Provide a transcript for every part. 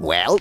Well,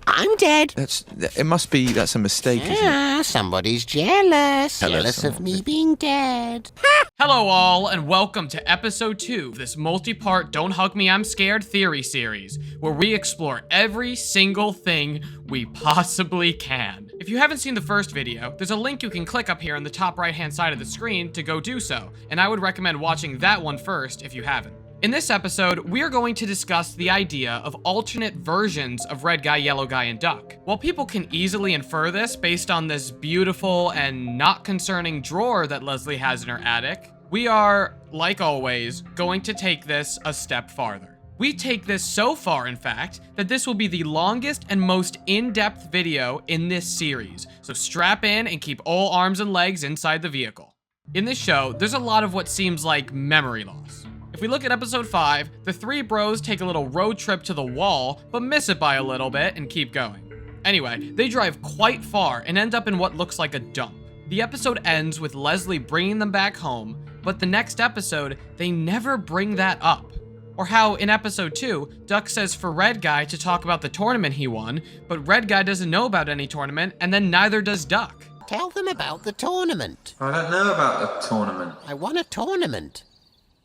I'm dead. That's a mistake, isn't it? Ah, somebody's jealous. Jealous of me being dead. Hello all, and welcome to episode 2 of this multi-part Don't Hug Me, I'm Scared theory series, where we explore every single thing we possibly can. If you haven't seen the first video, there's a link you can click up here on the top right-hand side of the screen to go do so, and I would recommend watching that one first if you haven't. In this episode, we are going to discuss the idea of alternate versions of Red Guy, Yellow Guy, and Duck. While people can easily infer this based on this beautiful and not concerning drawer that Leslie has in her attic, we are, like always, going to take this a step farther. We take this so far, in fact, that this will be the longest and most in-depth video in this series, so strap in and keep all arms and legs inside the vehicle. In this show, there's a lot of what seems like memory loss. If we look at episode 5, the three bros take a little road trip to the wall, but miss it by a little bit and keep going. Anyway, they drive quite far and end up in what looks like a dump. The episode ends with Leslie bringing them back home, but the next episode, they never bring that up. Or how in episode 2, Duck says for Red Guy to talk about the tournament he won, but Red Guy doesn't know about any tournament, and then neither does Duck. Tell them about the tournament. I don't know about the tournament. I won a tournament,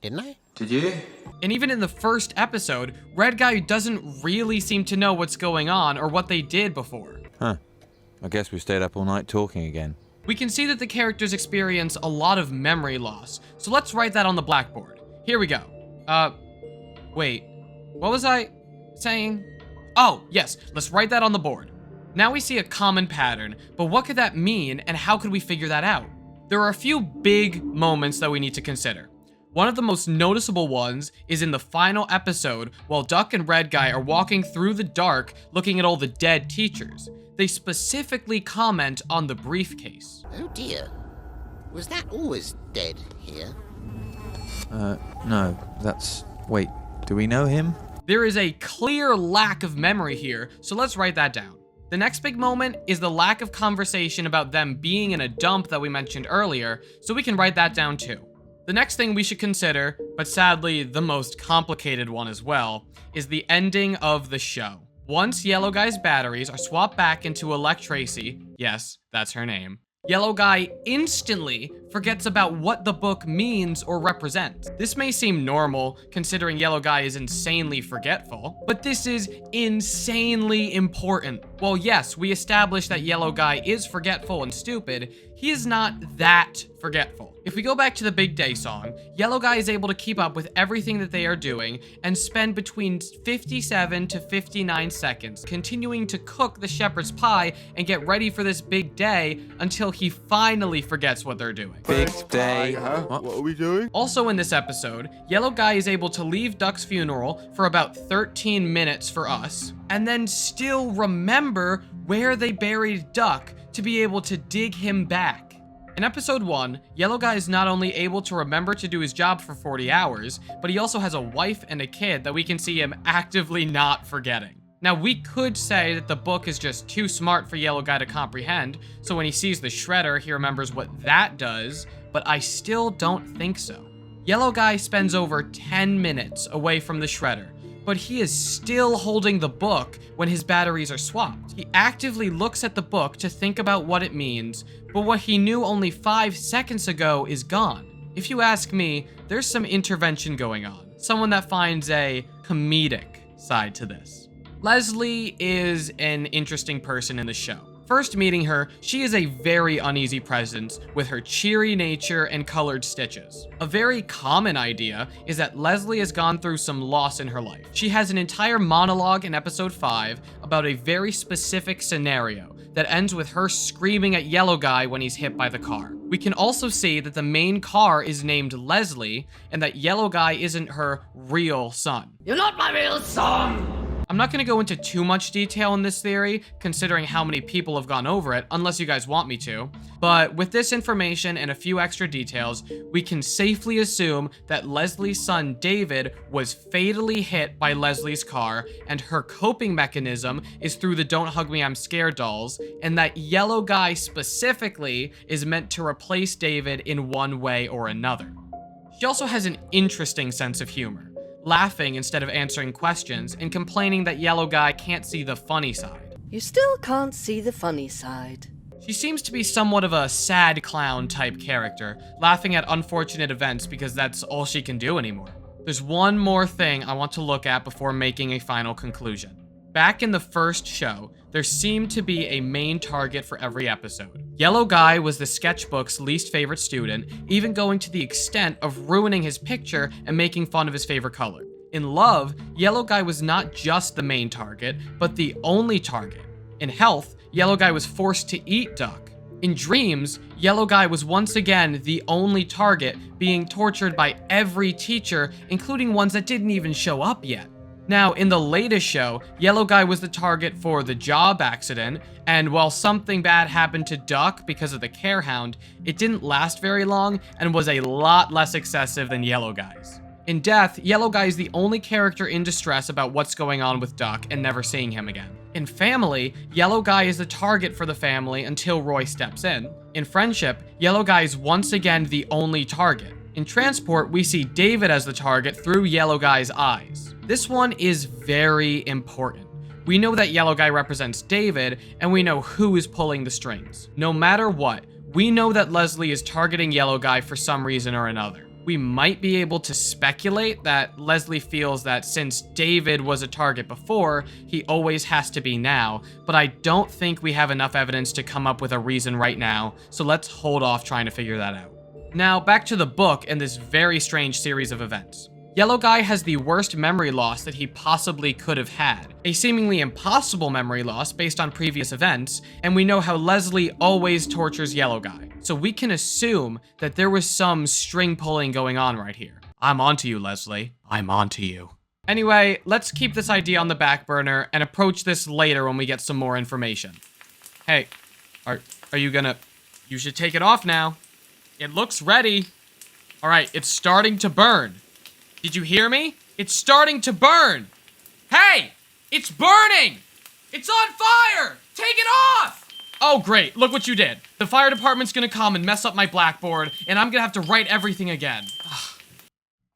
didn't I? Did you? And even in the first episode, Red Guy doesn't really seem to know what's going on or what they did before. Huh. I guess we stayed up all night talking again. We can see that the characters experience a lot of memory loss, so let's write that on the blackboard. Here we go. Wait, what was I saying? Oh, yes, let's write that on the board. Now we see a common pattern, but what could that mean and how could we figure that out? There are a few big moments that we need to consider. One of the most noticeable ones is in the final episode while Duck and Red Guy are walking through the dark looking at all the dead teachers. They specifically comment on the briefcase. Oh dear. Was that always dead here? No, wait, do we know him? There is a clear lack of memory here, so let's write that down. The next big moment is the lack of conversation about them being in a dump that we mentioned earlier, so we can write that down too. The next thing we should consider, but sadly the most complicated one as well, is the ending of the show. Once Yellow Guy's batteries are swapped back into Electracy, yes, that's her name, Yellow Guy instantly forgets about what the book means or represents. This may seem normal, considering Yellow Guy is insanely forgetful, but this is insanely important. While yes, we established that Yellow Guy is forgetful and stupid, he is not that forgetful. If we go back to the Big Day song, Yellow Guy is able to keep up with everything that they are doing and spend between 57 to 59 seconds continuing to cook the shepherd's pie and get ready for this big day until he finally forgets what they're doing. Big day. What are we doing? Also in this episode, Yellow Guy is able to leave Duck's funeral for about 13 minutes for us, and then still remember where they buried Duck to be able to dig him back. In episode 1, Yellow Guy is not only able to remember to do his job for 40 hours, but he also has a wife and a kid that we can see him actively not forgetting. Now, we could say that the book is just too smart for Yellow Guy to comprehend, so when he sees the shredder, he remembers what that does, but I still don't think so. Yellow Guy spends over 10 minutes away from the shredder, but he is still holding the book when his batteries are swapped. He actively looks at the book to think about what it means, but what he knew only 5 seconds ago is gone. If you ask me, there's some intervention going on. Someone that finds a comedic side to this. Leslie is an interesting person in the show. First meeting her, she is a very uneasy presence with her cheery nature and colored stitches. A very common idea is that Leslie has gone through some loss in her life. She has an entire monologue in episode 5 about a very specific scenario that ends with her screaming at Yellow Guy when he's hit by the car. We can also see that the main car is named Leslie and that Yellow Guy isn't her real son. You're not my real son! I'm not going to go into too much detail in this theory, considering how many people have gone over it, unless you guys want me to. But with this information and a few extra details, we can safely assume that Leslie's son David was fatally hit by Leslie's car, and her coping mechanism is through the Don't Hug Me, I'm Scared dolls, and that Yellow Guy specifically is meant to replace David in one way or another. She also has an interesting sense of humor. laughing instead of answering questions, and complaining that Yellow Guy can't see the funny side. You still can't see the funny side. She seems to be somewhat of a sad clown type character, laughing at unfortunate events because that's all she can do anymore. There's one more thing I want to look at before making a final conclusion. Back in the first show, there seemed to be a main target for every episode. Yellow Guy was the sketchbook's least favorite student, even going to the extent of ruining his picture and making fun of his favorite color. In Love, Yellow Guy was not just the main target, but the only target. In Health, Yellow Guy was forced to eat Duck. In Dreams, Yellow Guy was once again the only target, being tortured by every teacher, including ones that didn't even show up yet. Now, in the latest show, Yellow Guy was the target for the job accident, and while something bad happened to Duck because of the care hound, it didn't last very long and was a lot less excessive than Yellow Guy's. In Death, Yellow Guy is the only character in distress about what's going on with Duck and never seeing him again. In Family, Yellow Guy is the target for the family until Roy steps in. In Friendship, Yellow Guy is once again the only target. In Transport, we see David as the target through Yellow Guy's eyes. This one is very important. We know that Yellow Guy represents David, and we know who is pulling the strings. No matter what, we know that Leslie is targeting Yellow Guy for some reason or another. We might be able to speculate that Leslie feels that since David was a target before, he always has to be now, but I don't think we have enough evidence to come up with a reason right now, so let's hold off trying to figure that out. Now, back to the book and this very strange series of events. Yellow Guy has the worst memory loss that he possibly could have had, a seemingly impossible memory loss based on previous events, and we know how Leslie always tortures Yellow Guy, so we can assume that there was some string pulling going on right here. I'm onto you, Leslie. I'm onto you. Anyway, let's keep this idea on the back burner and approach this later when we get some more information. Hey, are you gonna... You should take it off now. It looks ready. All right, it's starting to burn. Did you hear me? It's starting to burn. Hey, it's burning. It's on fire. Take it off. Oh, great. Look what you did. The fire department's gonna come and mess up my blackboard, and I'm gonna have to write everything again.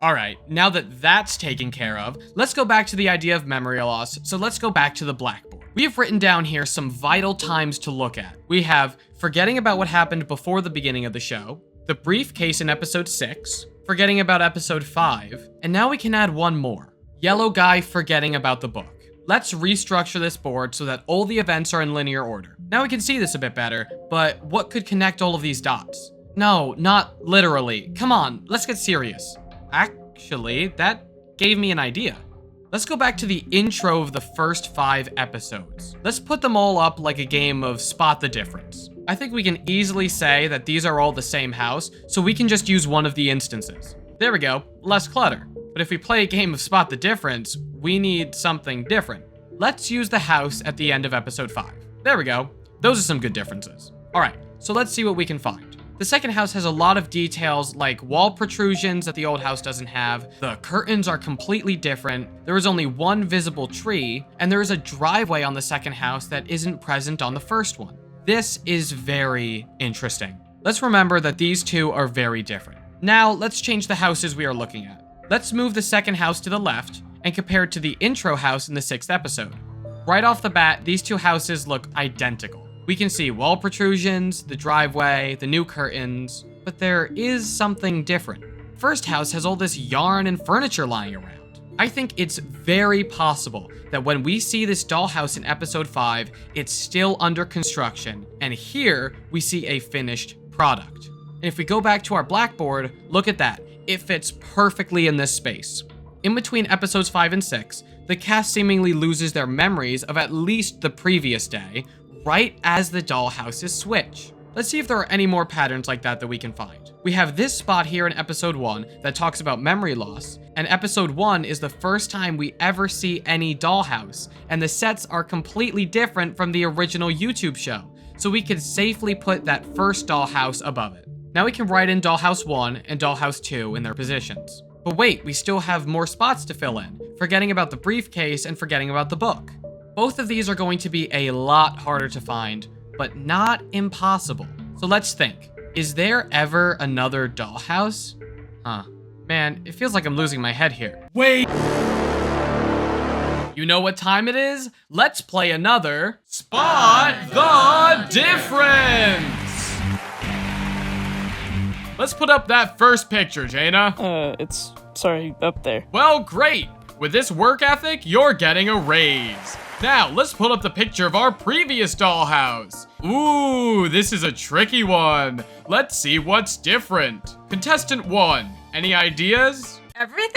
All right, now that that's taken care of, let's go back to the idea of memory loss, so let's go back to the blackboard. We have written down here some vital times to look at. We have forgetting about what happened before the beginning of the show, the briefcase in episode 6, forgetting about episode 5, and now we can add one more. Yellow Guy forgetting about the book. Let's restructure this board so that all the events are in linear order. Now we can see this a bit better, but what could connect all of these dots? No, not literally. Come on, let's get serious. Actually, that gave me an idea. Let's go back to the intro of the first 5 episodes. Let's put them all up like a game of spot the difference. I think we can easily say that these are all the same house, so we can just use one of the instances. There we go, less clutter. But if we play a game of spot the difference, we need something different. Let's use the house at the end of episode 5. There we go. Those are some good differences. All right, so let's see what we can find. The second house has a lot of details like wall protrusions that the old house doesn't have. The curtains are completely different. There is only one visible tree, and there is a driveway on the second house that isn't present on the first one. This is very interesting. Let's remember that these two are very different. Now, let's change the houses we are looking at. Let's move the second house to the left and compare it to the intro house in the 6th episode. Right off the bat, these two houses look identical. We can see wall protrusions, the driveway, the new curtains, but there is something different. First house has all this yarn and furniture lying around. I think it's very possible that when we see this dollhouse in episode 5, it's still under construction, and here we see a finished product. And if we go back to our blackboard, look at that. It fits perfectly in this space. In between episodes 5 and 6, the cast seemingly loses their memories of at least the previous day, right as the dollhouses switch. Let's see if there are any more patterns like that we can find. We have this spot here in episode 1 that talks about memory loss, and episode 1 is the first time we ever see any dollhouse, and the sets are completely different from the original YouTube show, so we could safely put that first dollhouse above it. Now we can write in dollhouse 1 and dollhouse 2 in their positions. But wait, we still have more spots to fill in, forgetting about the briefcase and forgetting about the book. Both of these are going to be a lot harder to find, but not impossible. So let's think. Is there ever another dollhouse? Man, it feels like I'm losing my head here. Wait! You know what time it is? Let's play another Spot the Difference! Let's put up that first picture, Jaina. Sorry, up there. Well, great! With this work ethic, you're getting a raise. Now, let's put up the picture of our previous dollhouse. Ooh, this is a tricky one. Let's see what's different. Contestant 1, any ideas? Everything?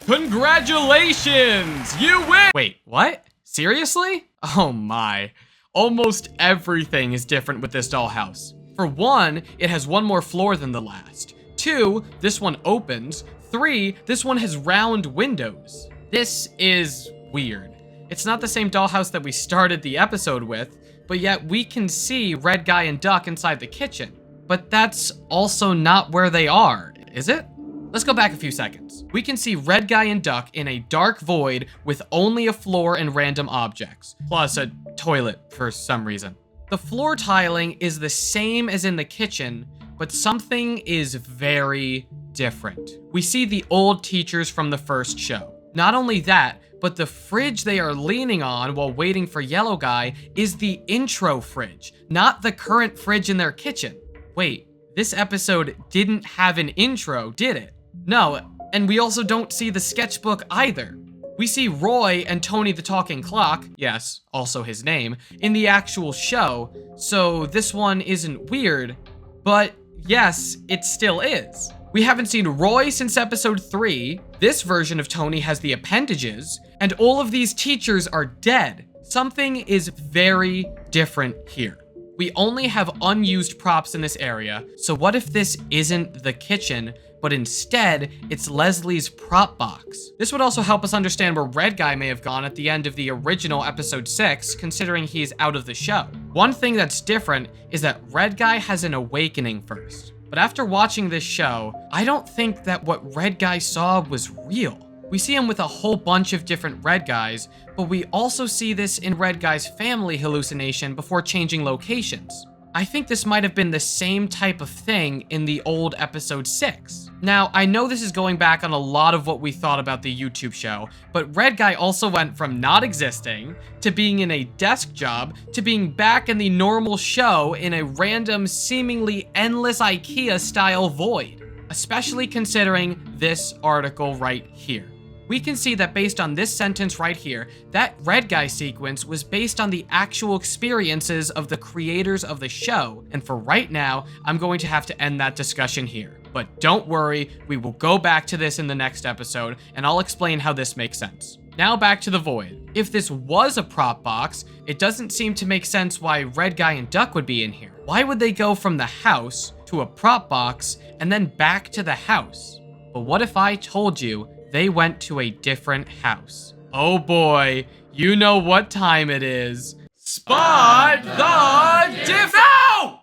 Congratulations! You win! Wait, what? Seriously? Oh my. Almost everything is different with this dollhouse. For one, it has one more floor than the last. 2, this one opens. 3, this one has round windows. This is weird. It's not the same dollhouse that we started the episode with, but yet we can see Red Guy and Duck inside the kitchen. But that's also not where they are, is it? Let's go back a few seconds. We can see Red Guy and Duck in a dark void with only a floor and random objects, plus a toilet for some reason. The floor tiling is the same as in the kitchen, but something is very different. We see the old teachers from the first show. Not only that, but the fridge they are leaning on while waiting for Yellow Guy is the intro fridge, not the current fridge in their kitchen. Wait, this episode didn't have an intro, did it? No, and we also don't see the sketchbook either. We see Roy and Tony the Talking Clock, yes, also his name, in the actual show, so this one isn't weird, but yes, it still is. We haven't seen Roy since episode 3, this version of Tony has the appendages, and all of these teachers are dead. Something is very different here. We only have unused props in this area, so what if this isn't the kitchen, but instead, it's Leslie's prop box? This would also help us understand where Red Guy may have gone at the end of the original episode 6, considering he's out of the show. One thing that's different is that Red Guy has an awakening first. But after watching this show, I don't think that what Red Guy saw was real. We see him with a whole bunch of different Red Guys, but we also see this in Red Guy's family hallucination before changing locations. I think this might have been the same type of thing in the old episode 6. Now, I know this is going back on a lot of what we thought about the YouTube show, but Red Guy also went from not existing, to being in a desk job, to being back in the normal show in a random, seemingly endless IKEA-style void, especially considering this article right here. We can see that based on this sentence right here, that Red Guy sequence was based on the actual experiences of the creators of the show, and for right now, I'm going to have to end that discussion here. But don't worry, we will go back to this in the next episode, and I'll explain how this makes sense. Now back to the void. If this was a prop box, it doesn't seem to make sense why Red Guy and Duck would be in here. Why would they go from the house to a prop box and then back to the house? But what if I told you they went to a different house? Oh boy, you know what time it is. Spot the Difference! No!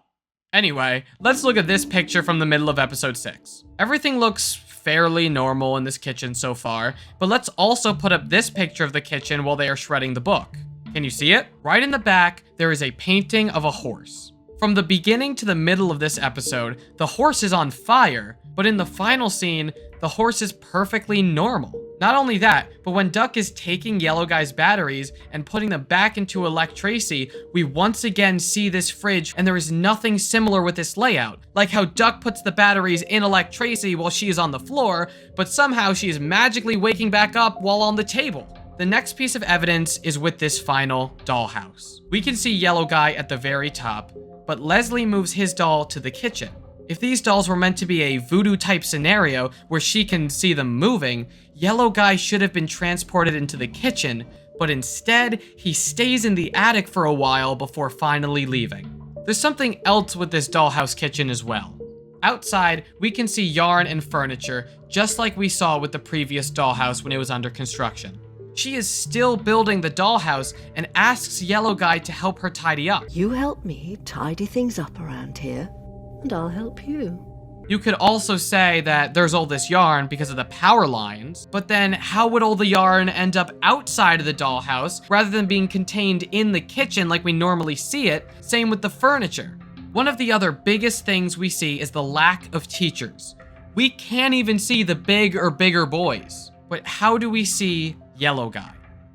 Anyway, let's look at this picture from the middle of episode 6. Everything looks fairly normal in this kitchen so far, but let's also put up this picture of the kitchen while they are shredding the book. Can you see it? Right in the back, there is a painting of a horse. From the beginning to the middle of this episode, the horse is on fire, but in the final scene, the horse is perfectly normal. Not only that, but when Duck is taking Yellow Guy's batteries and putting them back into Electracy, we once again see this fridge, and there is nothing similar with this layout. Like how Duck puts the batteries in Electracy while she is on the floor, but somehow she is magically waking back up while on the table. The next piece of evidence is with this final dollhouse. We can see Yellow Guy at the very top, but Leslie moves his doll to the kitchen. If these dolls were meant to be a voodoo type scenario where she can see them moving, Yellow Guy should have been transported into the kitchen, but instead, he stays in the attic for a while before finally leaving. There's something else with this dollhouse kitchen as well. Outside, we can see yarn and furniture, just like we saw with the previous dollhouse when it was under construction. She is still building the dollhouse and asks Yellow Guy to help her tidy up. You help me tidy things up around here, and I'll help you. You could also say that there's all this yarn because of the power lines, but then how would all the yarn end up outside of the dollhouse rather than being contained in the kitchen like we normally see it? Same with the furniture. One of the other biggest things we see is the lack of teachers. We can't even see the big or bigger boys. But how do we see Yellow Guy?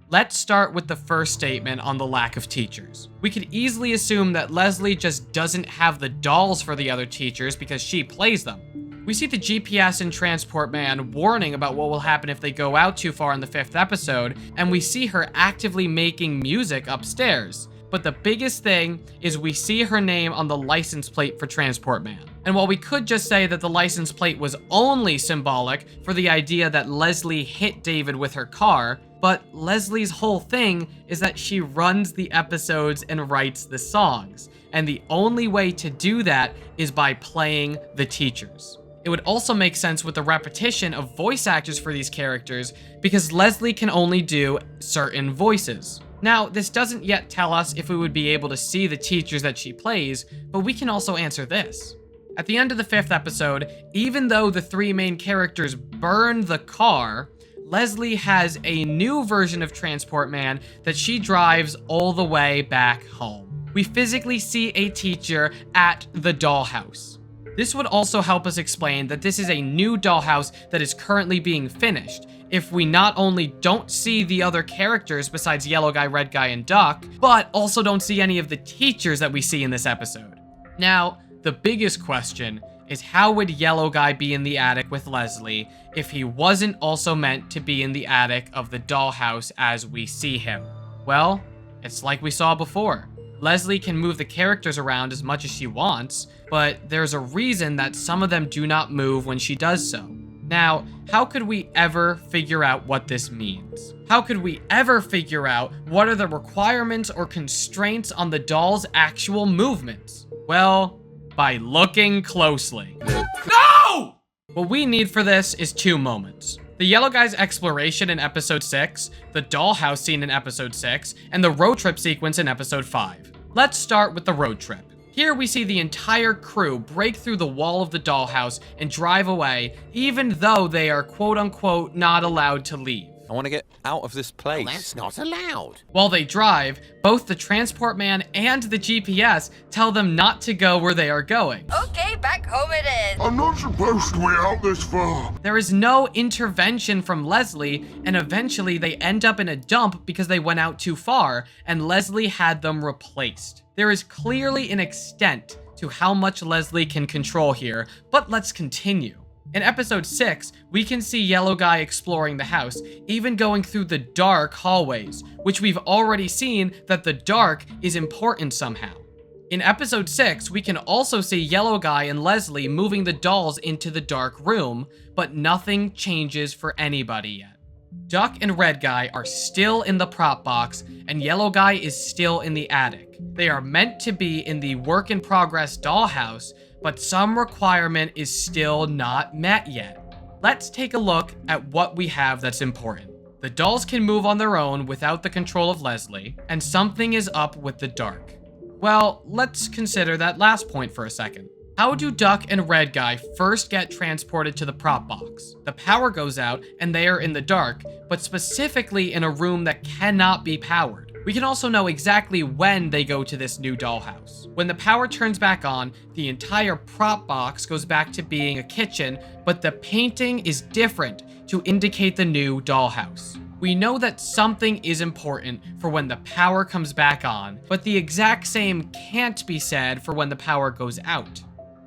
Let's start with the first statement on the lack of teachers. We could easily assume that Leslie just doesn't have the dolls for the other teachers because she plays them. We see the GPS and Transport Man warning about what will happen if they go out too far in the 5th episode, and we see her actively making music upstairs. But the biggest thing is we see her name on the license plate for Transport Man. And while we could just say that the license plate was only symbolic for the idea that Leslie hit David with her car, but Leslie's whole thing is that she runs the episodes and writes the songs. And the only way to do that is by playing the teachers. It would also make sense with the repetition of voice actors for these characters because Leslie can only do certain voices. Now, this doesn't yet tell us if we would be able to see the teachers that she plays, but we can also answer this. At the end of the 5th episode, even though the 3 main characters burn the car, Leslie has a new version of Transport Man that she drives all the way back home. We physically see a teacher at the dollhouse. This would also help us explain that this is a new dollhouse that is currently being finished, if we not only don't see the other characters besides Yellow Guy, Red Guy, and Duck, but also don't see any of the teachers that we see in this episode. Now, the biggest question is how would Yellow Guy be in the attic with Leslie if he wasn't also meant to be in the attic of the dollhouse as we see him? Well, it's like we saw before. Leslie can move the characters around as much as she wants, but there's a reason that some of them do not move when she does so. Now, how could we ever figure out what this means? How could we ever figure out what are the requirements or constraints on the doll's actual movements? Well, by looking closely. No! What we need for this is 2 moments. The Yellow Guy's exploration in episode 6, the dollhouse scene in episode 6, and the road trip sequence in episode 5. Let's start with the road trip. Here we see the entire crew break through the wall of the dollhouse and drive away, even though they are quote-unquote not allowed to leave. I want to get out of this place. Well, that's not allowed. While they drive, both the Transport Man and the GPS tell them not to go where they are going. Okay, back home it is. I'm not supposed to be out this far. There is no intervention from Leslie, and eventually they end up in a dump because they went out too far, and Leslie had them replaced. There is clearly an extent to how much Leslie can control here, but let's continue. In episode 6, we can see Yellow Guy exploring the house, even going through the dark hallways, which we've already seen that the dark is important somehow. In episode 6, we can also see Yellow Guy and Leslie moving the dolls into the dark room, but nothing changes for anybody yet. Duck and Red Guy are still in the prop box, and Yellow Guy is still in the attic. They are meant to be in the work-in-progress dollhouse, but some requirement is still not met yet. Let's take a look at what we have that's important. The dolls can move on their own without the control of Leslie, and something is up with the dark. Well, let's consider that last point for a second. How do Duck and Red Guy first get transported to the prop box? The power goes out and they are in the dark, but specifically in a room that cannot be powered. We can also know exactly when they go to this new dollhouse. When the power turns back on, the entire prop box goes back to being a kitchen, but the painting is different to indicate the new dollhouse. We know that something is important for when the power comes back on, but the exact same can't be said for when the power goes out.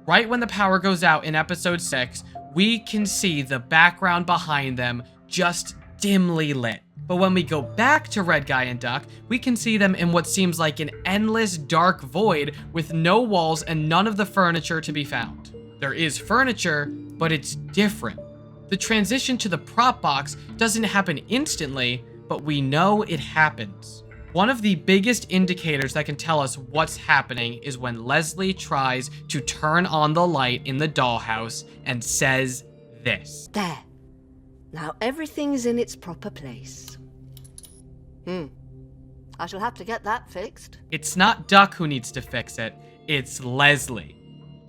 Right when the power goes out in episode 6, we can see the background behind them just dimly lit. But when we go back to Red Guy and Duck, we can see them in what seems like an endless dark void with no walls and none of the furniture to be found. There is furniture, but it's different. The transition to the prop box doesn't happen instantly, but we know it happens. One of the biggest indicators that can tell us what's happening is when Leslie tries to turn on the light in the dollhouse and says this. There. Now everything's in its proper place. I shall have to get that fixed. It's not Duck who needs to fix it, it's Leslie.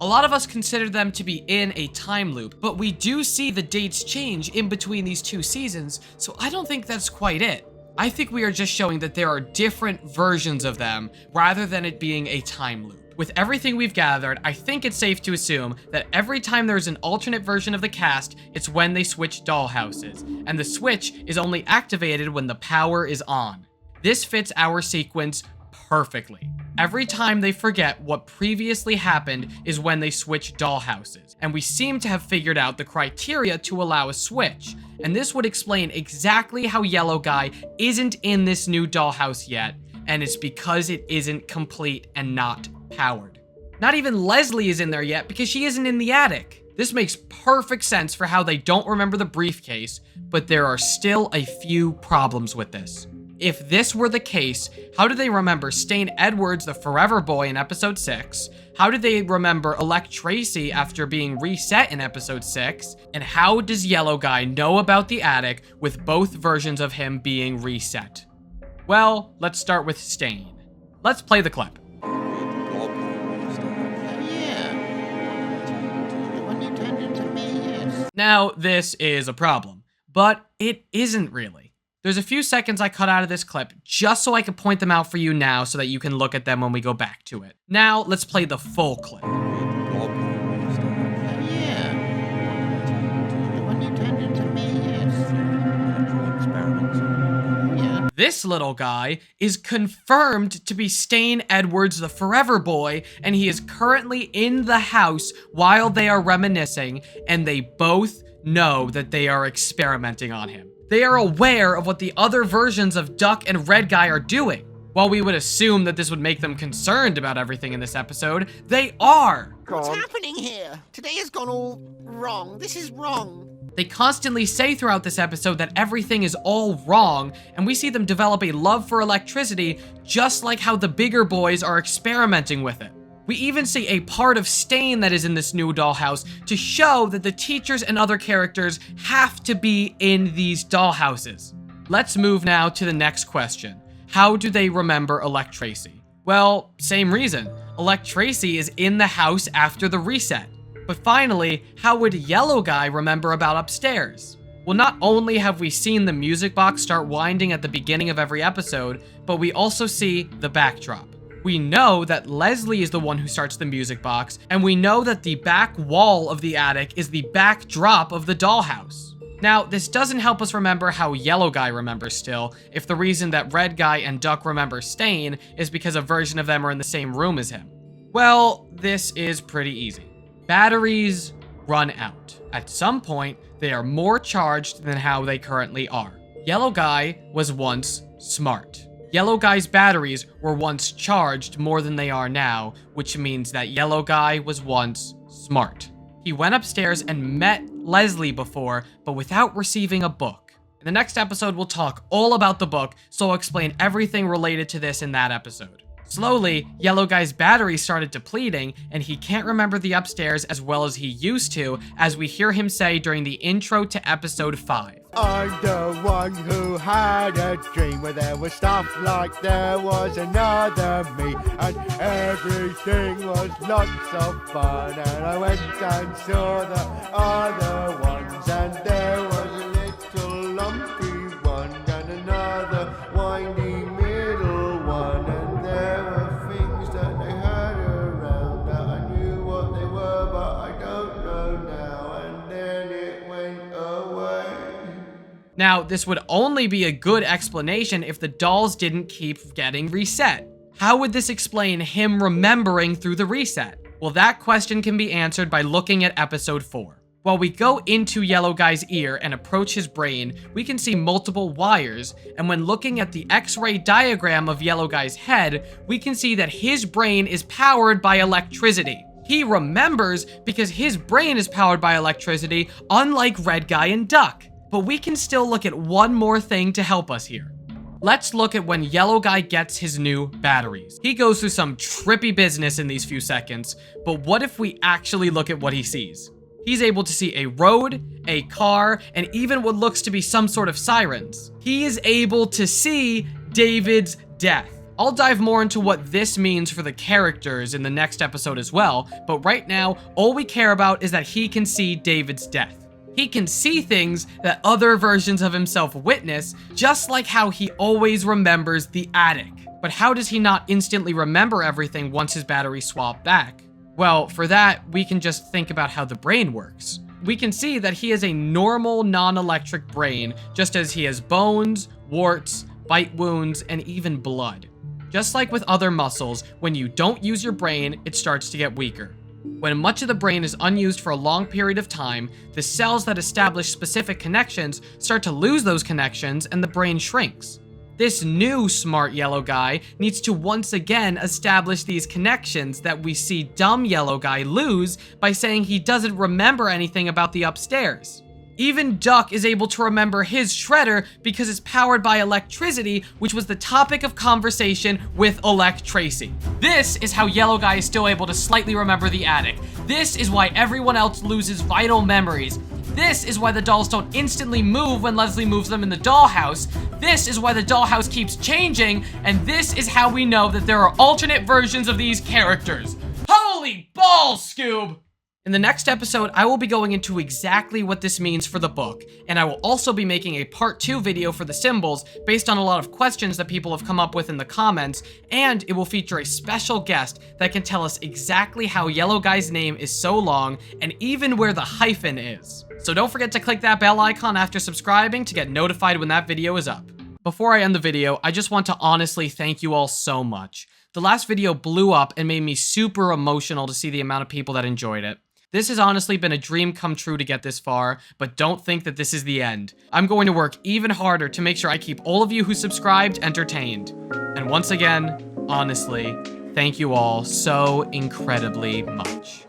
A lot of us consider them to be in a time loop, but we do see the dates change in between these 2 seasons, so I don't think that's quite it. I think we are just showing that there are different versions of them rather than it being a time loop, With everything we've gathered, I think it's safe to assume that every time there's an alternate version of the cast, it's when they switch dollhouses, and the switch is only activated when the power is on. This fits our sequence perfectly. Every time they forget what previously happened is when they switch dollhouses, and we seem to have figured out the criteria to allow a switch, and this would explain exactly how Yellow Guy isn't in this new dollhouse yet, and it's because it isn't complete and not powered. Not even Leslie is in there yet because she isn't in the attic. This makes perfect sense for how they don't remember the briefcase, but there are still a few problems with this. If this were the case, how do they remember Stain Edwards, the Forever Boy in episode 6? How do they remember Elect Tracy after being reset in episode 6? And how does Yellow Guy know about the attic with both versions of him being reset? Well, let's start with Stain. Let's play the clip. Now, this is a problem, but it isn't really. There's a few seconds I cut out of this clip just so I can point them out for you now so that you can look at them when we go back to it. Now, let's play the full clip. This little guy is confirmed to be Stain Edwards, the Forever Boy, and he is currently in the house while they are reminiscing, and they both know that they are experimenting on him. They are aware of what the other versions of Duck and Red Guy are doing. While we would assume that this would make them concerned about everything in this episode, they are. What's happening here? Today has gone all wrong. This is wrong. They constantly say throughout this episode that everything is all wrong, and we see them develop a love for electricity just like how the bigger boys are experimenting with it. We even see a part of Stain that is in this new dollhouse to show that the teachers and other characters have to be in these dollhouses. Let's move now to the next question. How do they remember Elect Tracy? Well, same reason. Elect Tracy is in the house after the reset. But finally, how would Yellow Guy remember about upstairs? Well, not only have we seen the music box start winding at the beginning of every episode, but we also see the backdrop. We know that Leslie is the one who starts the music box, and we know that the back wall of the attic is the backdrop of the dollhouse. Now, this doesn't help us remember how Yellow Guy remembers still, if the reason that Red Guy and Duck remember Stain is because a version of them are in the same room as him. Well, this is pretty easy. Batteries run out. At some point, they are more charged than how they currently are. Yellow Guy was once smart. Yellow Guy's batteries were once charged more than they are now, which means that Yellow Guy was once smart. He went upstairs and met Leslie before, but without receiving a book. In the next episode, we'll talk all about the book, so I'll explain everything related to this in that episode. Slowly, Yellow Guy's battery started depleting, and he can't remember the upstairs as well as he used to, as we hear him say during the intro to episode 5. I'm the one who had a dream where there was stuff like there was another me, and everything was lots of fun, and I went and saw the other ones, and there was a little lumpy one and another windy middle one, and there were things that they had around that I knew what they were, but I don't know now, and then it went away. Now, this would only be a good explanation if the dolls didn't keep getting reset. How would this explain him remembering through the reset? Well, that question can be answered by looking at episode 4. While we go into Yellow Guy's ear and approach his brain, we can see multiple wires, and when looking at the X-ray diagram of Yellow Guy's head, we can see that his brain is powered by electricity. He remembers because his brain is powered by electricity, unlike Red Guy and Duck. But we can still look at one more thing to help us here. Let's look at when Yellow Guy gets his new batteries. He goes through some trippy business in these few seconds, but what if we actually look at what he sees? He's able to see a road, a car, and even what looks to be some sort of sirens. He is able to see David's death. I'll dive more into what this means for the characters in the next episode as well, but right now, all we care about is that he can see David's death. He can see things that other versions of himself witness, just like how he always remembers the attic. But how does he not instantly remember everything once his batteries swap back? Well, for that, we can just think about how the brain works. We can see that he has a normal, non-electric brain, just as he has bones, warts, bite wounds, and even blood. Just like with other muscles, when you don't use your brain, it starts to get weaker. When much of the brain is unused for a long period of time, the cells that establish specific connections start to lose those connections and the brain shrinks. This new smart yellow guy needs to once again establish these connections that we see dumb yellow guy lose by saying he doesn't remember anything about the upstairs. Even Duck is able to remember his shredder because it's powered by electricity, which was the topic of conversation with Elect Tracy. This is how yellow guy is still able to slightly remember the attic. This is why everyone else loses vital memories. This is why the dolls don't instantly move when Leslie moves them in the dollhouse. This is why the dollhouse keeps changing, and this is how we know that there are alternate versions of these characters. Holy balls, Scoob! In the next episode, I will be going into exactly what this means for the book, and I will also be making a part 2 video for the symbols based on a lot of questions that people have come up with in the comments, and it will feature a special guest that can tell us exactly how Yellow Guy's name is so long, and even where the hyphen is. So don't forget to click that bell icon after subscribing to get notified when that video is up. Before I end the video, I just want to honestly thank you all so much. The last video blew up and made me super emotional to see the amount of people that enjoyed it. This has honestly been a dream come true to get this far, but don't think that this is the end. I'm going to work even harder to make sure I keep all of you who subscribed entertained. And once again, honestly, thank you all so incredibly much.